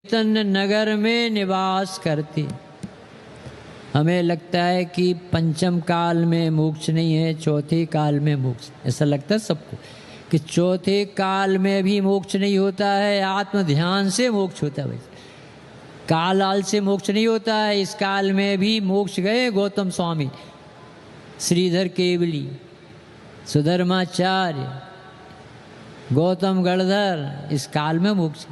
चैतन्य नगर में निवास करते। हमें लगता है कि पंचम काल में मोक्ष नहीं है, चौथे काल में मोक्ष। ऐसा लगता है सबको कि चौथे काल में भी मोक्ष नहीं होता है, आत्म ध्यान से मोक्ष होता है। भाई काल आल से मोक्ष नहीं होता है। इस काल में भी मोक्ष गए गौतम स्वामी, श्रीधर केवली, सुधर्माचार्य, गौतम गणधर। इस काल में मोक्ष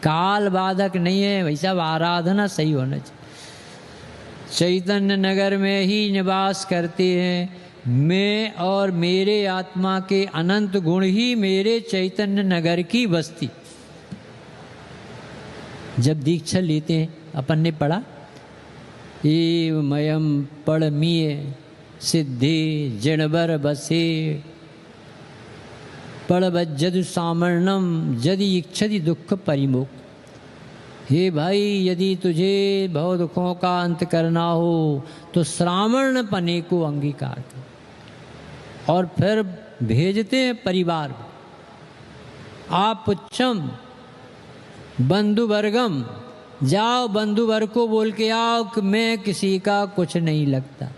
काल बाधक नहीं है भाई साहब, आराधना सही होना चाहिए। चैतन्य नगर में ही निवास करते हैं। मैं और मेरे आत्मा के अनंत गुण ही मेरे चैतन्य नगर की बस्ती। जब दीक्षा लेते हैं, अपन ने पढ़ा एवमयम पड़मीय सिद्धि जिणबर बसे पड़बज्जदु सामर्णम यदि इच्छति दुख परिमुख। हे भाई, यदि तुझे भव दुखों का अंत करना हो तो श्रावण पने को अंगीकार कर। और फिर भेजते हैं परिवार, आप पुच्छम बंधु वर्गम, जाओ बंधु वर्ग को बोल के आओ कि मैं किसी का कुछ नहीं लगता,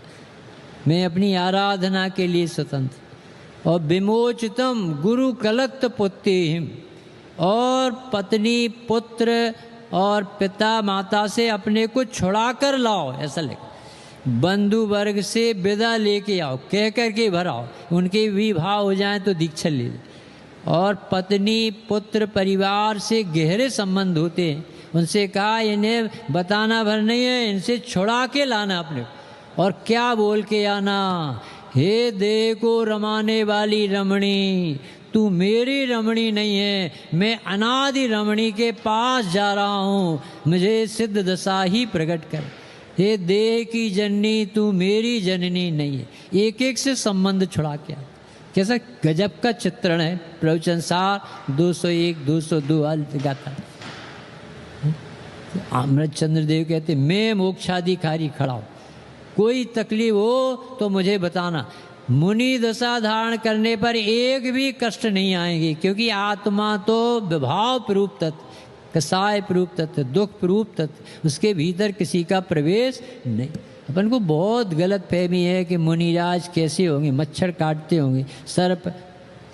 मैं अपनी आराधना के लिए स्वतंत्र। और विमोचितम गुरु कलक्त पुत्तिहिम, और पत्नी पुत्र और पिता माता से अपने को छुड़ा कर लाओ। ऐसा लिख, बंधु वर्ग से विदा लेके आओ, कह कर के भर आओ, उनके विवाह हो जाए तो दीक्षा ले लो। और पत्नी पुत्र परिवार से गहरे संबंध होते हैं, उनसे कहा इन्हें बताना भर नहीं है, इनसे छुड़ा के लाना अपने। और क्या बोल के आना, हे देह को रमाने वाली रमणी, तू मेरी रमणी नहीं है, मैं अनादि रमणी के पास जा रहा हूँ, मुझे सिद्ध दशा ही प्रकट कर। हे देह की जननी, तू मेरी जननी नहीं है। एक एक से संबंध छुड़ा के आ। कैसा गजब का चित्रण है। प्रवचन सार 201 202 गाता। अमृत चंद्र देव कहते मैं मोक्षाधिकारी खड़ा हूँ, कोई तकलीफ हो तो मुझे बताना। मुनि दशा धारण करने पर एक भी कष्ट नहीं आएंगे, क्योंकि आत्मा तो विभाव प्ररूप तत्व, कसाय प्ररूप तत्व, दुख प्ररूप तत्व, उसके भीतर किसी का प्रवेश नहीं। अपन को बहुत गलत फहमी है कि मुनिराज कैसे होंगे, मच्छर काटते होंगे, सर्प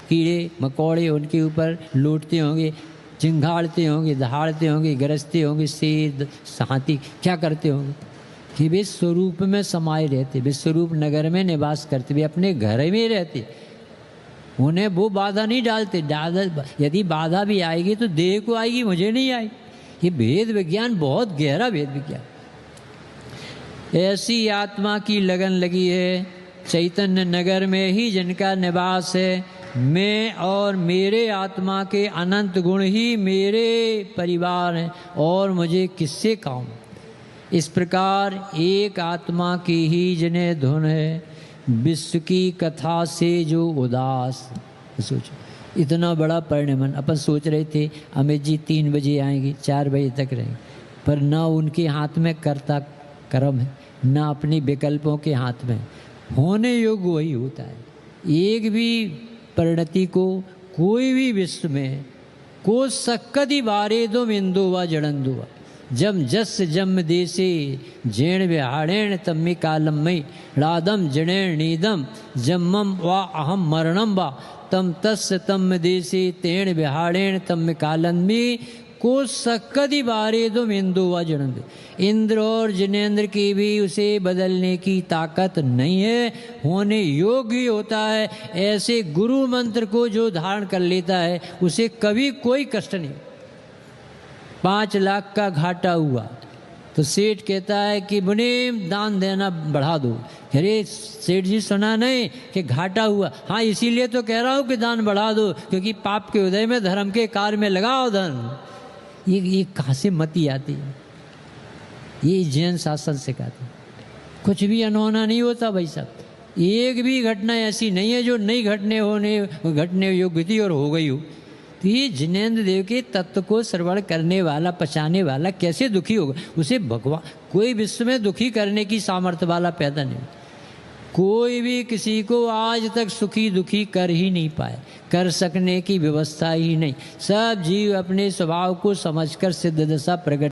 कीड़े मकोड़े उनके ऊपर लूटते होंगे, चिंगाड़ते होंगे, दहाड़ते होंगे, गरजते होंगे, शेर हाथी क्या करते होंगे, कि वे स्वरूप में समाये रहते, वे स्वरूप नगर में निवास करते, वे अपने घर में रहते, उन्हें वो बाधा नहीं डालते। यदि बाधा भी आएगी तो देह को आएगी, मुझे नहीं आएगी। ये भेद विज्ञान बहुत गहरा भेद विज्ञान। ऐसी आत्मा की लगन लगी है चैतन्य नगर में ही जिनका निवास है। मैं और मेरे आत्मा के अनंत गुण ही मेरे परिवार हैं, और मुझे किससे काम। इस प्रकार एक आत्मा की ही जिन्हें धुन है, विश्व की कथा से जो उदास। सोचो इतना बड़ा परिणमन। अपन सोच रहे थे अमित जी 3 बजे आएंगे, 4 बजे तक रहेंगे, पर ना उनके हाथ में कर्ता कर्म है, ना अपने विकल्पों के हाथ में। होने योग्य वही होता है। एक भी परिणति को कोई भी विश्व में को सक्कति बारे दो मिंदो व जड़ंदो जम जस जम देसे जेण विहाड़ेण तम्मी कालम मई रादम जणेण नीदम जम्मम वा अहम मरणम वा तम तस् तम देसे तेण विहाड़ेण तम्मी कालन्मी को सक्कति बारे दो मिंदो व जड़ंद। इंद्र और जिनेन्द्र की भी उसे बदलने की ताकत नहीं है, होने योग्य होता है। ऐसे गुरु मंत्र को जो धारण कर लेता है उसे कभी कोई कष्ट नहीं। 5 लाख का घाटा हुआ तो सेठ कहता है कि मुनीम दान देना बढ़ा दो। अरे सेठ जी सुना नहीं कि घाटा हुआ? हाँ इसीलिए तो कह रहा हूँ कि दान बढ़ा दो, क्योंकि पाप के उदय में धर्म के कार्य में लगाओ धन। ये कहाँ से मति आती है? ये जैन शासन सिखाते। कुछ भी अनहोना नहीं होता भाई साहब। एक भी घटना ऐसी नहीं है जो नहीं घटने योग्य थी और हो गई हो। तो ये जिनेन्द्र देव के तत्व को श्रवण करने वाला, पचाने वाला कैसे दुखी होगा? उसे भगवान कोई विश्व में दुखी करने की सामर्थ्य वाला पैदा नहीं। कोई भी किसी को आज तक सुखी दुखी कर ही नहीं पाए, कर सकने की व्यवस्था ही नहीं। सब जीव अपने स्वभाव को समझकर सिद्ध दशा प्रकट